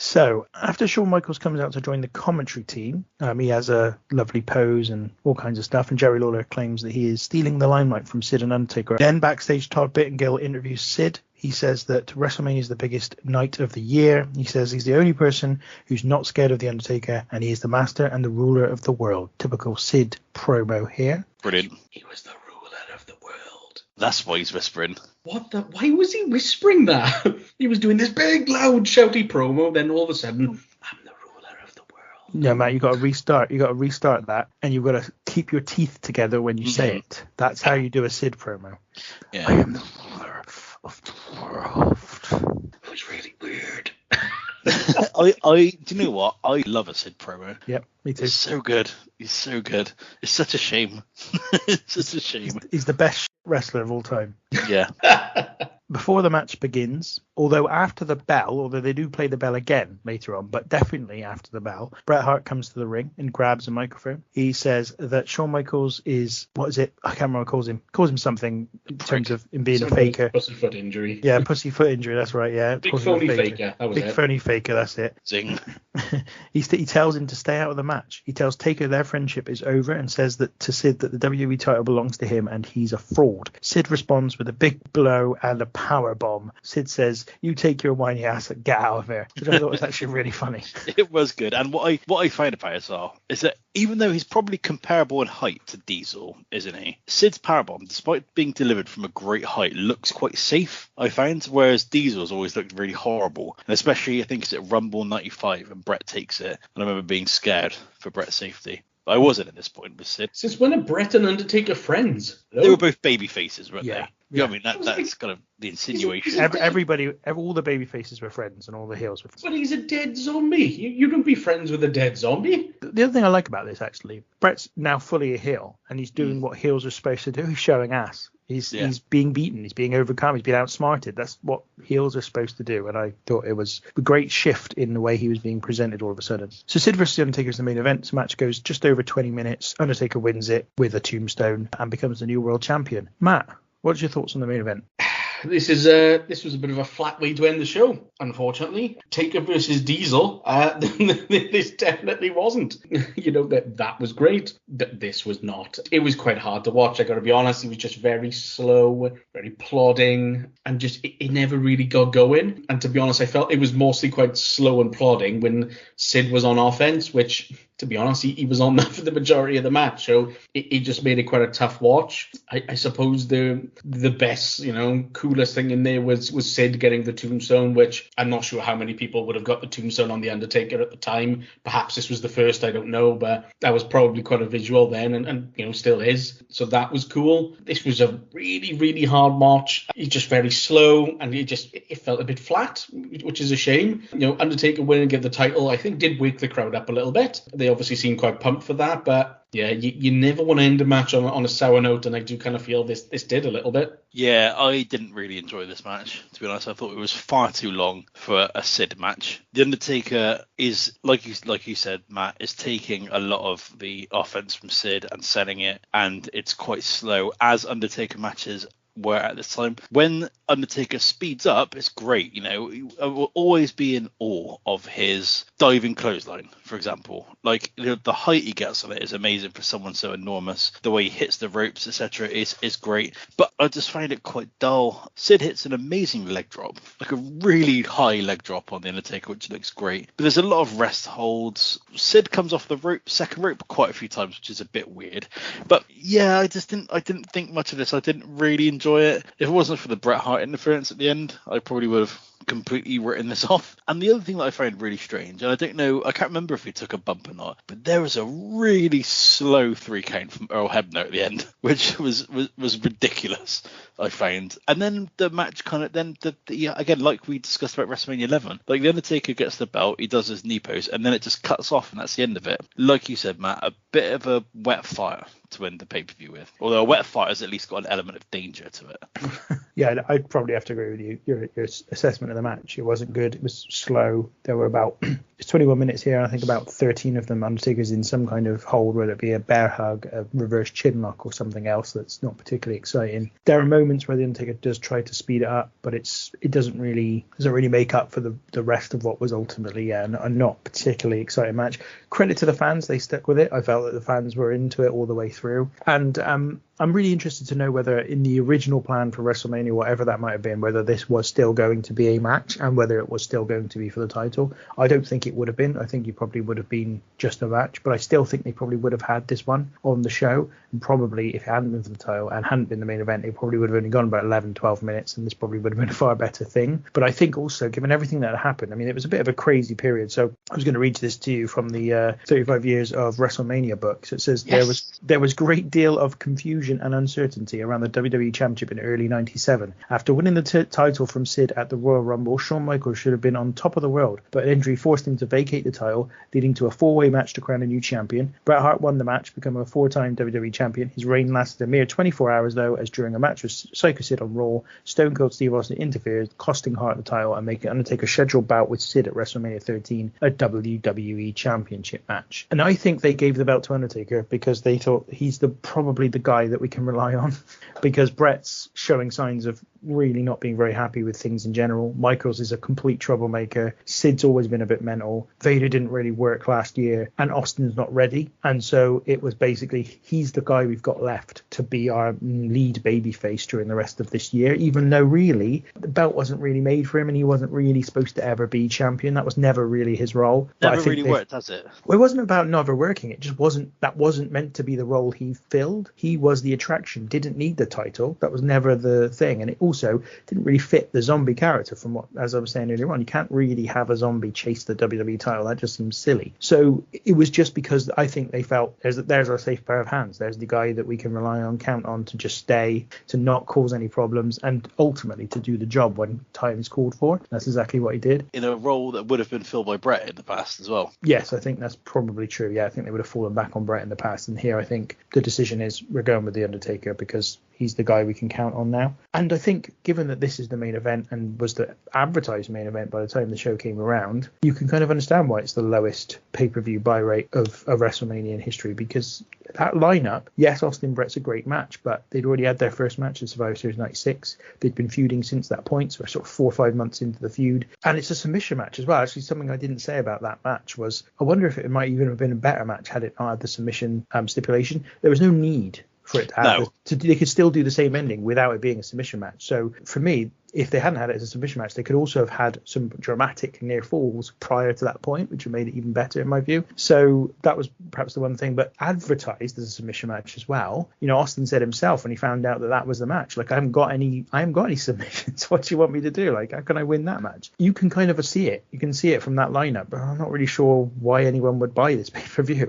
So after Shawn Michaels comes out to join the commentary team, he has a lovely pose and all kinds of stuff, and Jerry Lawler claims that he is stealing the limelight from Sid and Undertaker. Then backstage, Todd Bittengill interviews Sid. He says that WrestleMania is the biggest night of the year. He says he's the only person who's not scared of The Undertaker, and he is the master and the ruler of the world. Typical Sid promo here. Brilliant. He was the ruler of the world. That's why he's whispering. What the? Why was he whispering that? He was doing this big, loud, shouty promo, then all of a sudden, I'm the ruler of the world. No, Matt, you got to restart. You got to restart that, and you've got to keep your teeth together when you say it. That's how you do a Sid promo. Yeah. I am the ruler of the world. It was really weird. I do you know what? I love a Sid promo. Yep, me too. He's so good. He's so good. It's such a shame. It's just a shame. He's the best wrestler of all time. Yeah. Before the match begins, although they do play the bell again later on, but definitely after the bell, Bret Hart comes to the ring and grabs a microphone. He says that Shawn Michaels is, what is it? I can't remember what he calls him something in terms of him being a faker. Pussyfoot injury. Yeah, pussyfoot injury, that's right, yeah. Big phony faker, that was it. Big phony faker, that's it. Zing. He tells him to stay out of the match. He tells Taker their friendship is over and says that to Sid that the WWE title belongs to him and he's a fraud. Sid responds with a big blow and a power bomb. Sid says, "You take your whiny ass and get out of here," which I thought was actually really funny. It was good. And what I find about it as well is that even though he's probably comparable in height to Diesel, isn't he? Sid's powerbomb, despite being delivered from a great height, looks quite safe, I find, whereas Diesel's always looked really horrible. And especially, I think it's at Rumble 95 and Brett takes it. And I remember being scared for Brett's safety. But I wasn't at this point with Sid. Since when are Brett and Undertaker friends? No? They were both baby faces, weren't they? Yeah. I mean, that's kind of the insinuation. All the baby faces were friends and all the heels were friends. But he's a dead zombie. You don't be friends with a dead zombie. The other thing I like about this, actually, Brett's now fully a heel, and he's doing what heels are supposed to do. He's showing ass. He's being beaten. He's being overcome. He's being outsmarted. That's what heels are supposed to do. And I thought it was a great shift in the way he was being presented all of a sudden. So Sid vs. Undertaker is the main event. The match goes just over 20 minutes. Undertaker wins it with a tombstone and becomes the new world champion. Matt, what's your thoughts on the main event? This was a bit of a flat way to end the show, unfortunately. Taker versus Diesel, this definitely wasn't. That was great. This was not. It was quite hard to watch, I gotta be honest. It was just very slow, very plodding, and just it never really got going. And to be honest, I felt it was mostly quite slow and plodding when Sid was on offense, which, to be honest, he was on that for the majority of the match, so it just made it quite a tough watch. I suppose the best, coolest thing in there was Sid getting the tombstone, which I'm not sure how many people would have got the tombstone on The Undertaker at the time. Perhaps this was the first, I don't know, but that was probably quite a visual then, and still is. So that was cool. This was a really, really hard match. It's just very slow, and it felt a bit flat, which is a shame. Undertaker winning and get the title, I think, did wake the crowd up a little bit. They obviously seemed quite pumped for that, but yeah, you never want to end a match on a sour note, and I do kind of feel this did a little bit. Yeah, I didn't really enjoy this match, to be honest. I thought it was far too long for a Sid match. The Undertaker is, like you said, Matt, is taking a lot of the offense from Sid and selling it, and it's quite slow, as Undertaker matches were at this time. When Undertaker speeds up, it's great. I will always be in awe of his diving clothesline, for example. Like, the height he gets on it is amazing for someone so enormous. The way he hits the ropes, etc., is great. But I just find it quite dull. Sid hits an amazing leg drop, like a really high leg drop on the Undertaker, which looks great. But there's a lot of rest holds. Sid comes off the second rope quite a few times, which is a bit weird. But yeah, I didn't think much of this. I didn't really enjoy it. If it wasn't for the Bret Hart interference at the end, I probably would have completely written this off. And the other thing that I find really strange, and I can't remember if he took a bump or not, but there was a really slow 3 count from Earl Hebner at the end, which was ridiculous, I found. And then the match kind of again, like we discussed about WrestleMania 11, like the Undertaker gets the belt, he does his knee post, and then it just cuts off, and that's the end of it. Like you said, Matt, a bit of a wet fire to end the pay-per-view with. Although a wet fire has at least got an element of danger to it. Yeah, I'd probably have to agree with you. Your assessment of the match, it wasn't good. It was slow. There were about 21 minutes here, and I think about 13 of them Undertaker's in some kind of hold, whether it be a bear hug, a reverse chin lock, or something else that's not particularly exciting. There are moments where the Undertaker does try to speed it up, but it doesn't really make up for the rest of what was ultimately a not particularly exciting match. Credit to the fans, they stuck with it. I felt that the fans were into it all the way through, and I'm really interested to know whether in the original plan for WrestleMania, whatever that might have been, whether this was still going to be a match and whether it was still going to be for the title. I don't think it would have been. I think it probably would have been just a match, but I still think they probably would have had this one on the show. And probably if it hadn't been for the title and hadn't been the main event, it probably would have only gone about 11, 12 minutes, and this probably would have been a far better thing. But I think also, given everything that happened, I mean, it was a bit of a crazy period. So I was going to read this to you from the 35 Years of WrestleMania book. So it says, yes. There was great deal of confusion and uncertainty around the WWE Championship in early 97. After winning the title from Sid at the Royal Rumble, Shawn Michaels should have been on top of the world, but an injury forced him to vacate the title, leading to a four-way match to crown a new champion. Bret Hart won the match, becoming a four-time WWE champion. His reign lasted a mere 24 hours, though, as during a match with Sycho Sid on Raw, Stone Cold Steve Austin interfered, costing Hart the title and making Undertaker's scheduled bout with Sid at WrestleMania 13 a WWE Championship match. And I think they gave the belt to Undertaker because they thought he's probably the guy that we can rely on, because Bret's showing signs of really not being very happy with things in general. Michaels is a complete troublemaker. Sid's always been a bit mental. Vader didn't really work last year, and Austin's not ready. And so it was basically, he's the guy we've got left to be our lead babyface during the rest of this year, even though really the belt wasn't really made for him and he wasn't really supposed to ever be champion. That was never really his role. Never really worked, has it? Well, it wasn't about never working. It just wasn't meant to be the role he filled. He was the attraction, didn't need the title. That was never the thing. And it also didn't really fit the zombie character, from what, as I was saying earlier on. You can't really have a zombie chase the WWE title. That just seems silly. So it was just because I think they felt there's our safe pair of hands. There's the guy that we can rely on, count on to just stay, to not cause any problems, and ultimately to do the job when time is called for. That's exactly what he did. In a role that would have been filled by Bret in the past as well. Yes, I think that's probably true. Yeah, I think they would have fallen back on Bret in the past. And here I think the decision is we're going with The Undertaker because he's the guy we can count on now. And I think given that this is the main event and was the advertised main event by the time the show came around, you can kind of understand why it's the lowest pay-per-view buy rate of WrestleMania in history, because that lineup, yes, Austin Bret's a great match, but they'd already had their first match at Survivor Series 96. They'd been feuding since that point, so we're sort of 4 or 5 months into the feud. And it's a submission match as well. Actually, something I didn't say about that match was I wonder if it might even have been a better match had it not had the submission stipulation. There was no need for it to have they could still do the same ending without it being a submission match. So for me, if they hadn't had it as a submission match, they could also have had some dramatic near falls prior to that point, which would have made it even better in my view. So that was perhaps the one thing, but advertised as a submission match as well. You know, Austin said himself when he found out that was the match, like, I haven't got any submissions. What do you want me to do? Like, how can I win that match? You can kind of see it. You can see it from that lineup, but I'm not really sure why anyone would buy this pay-per-view.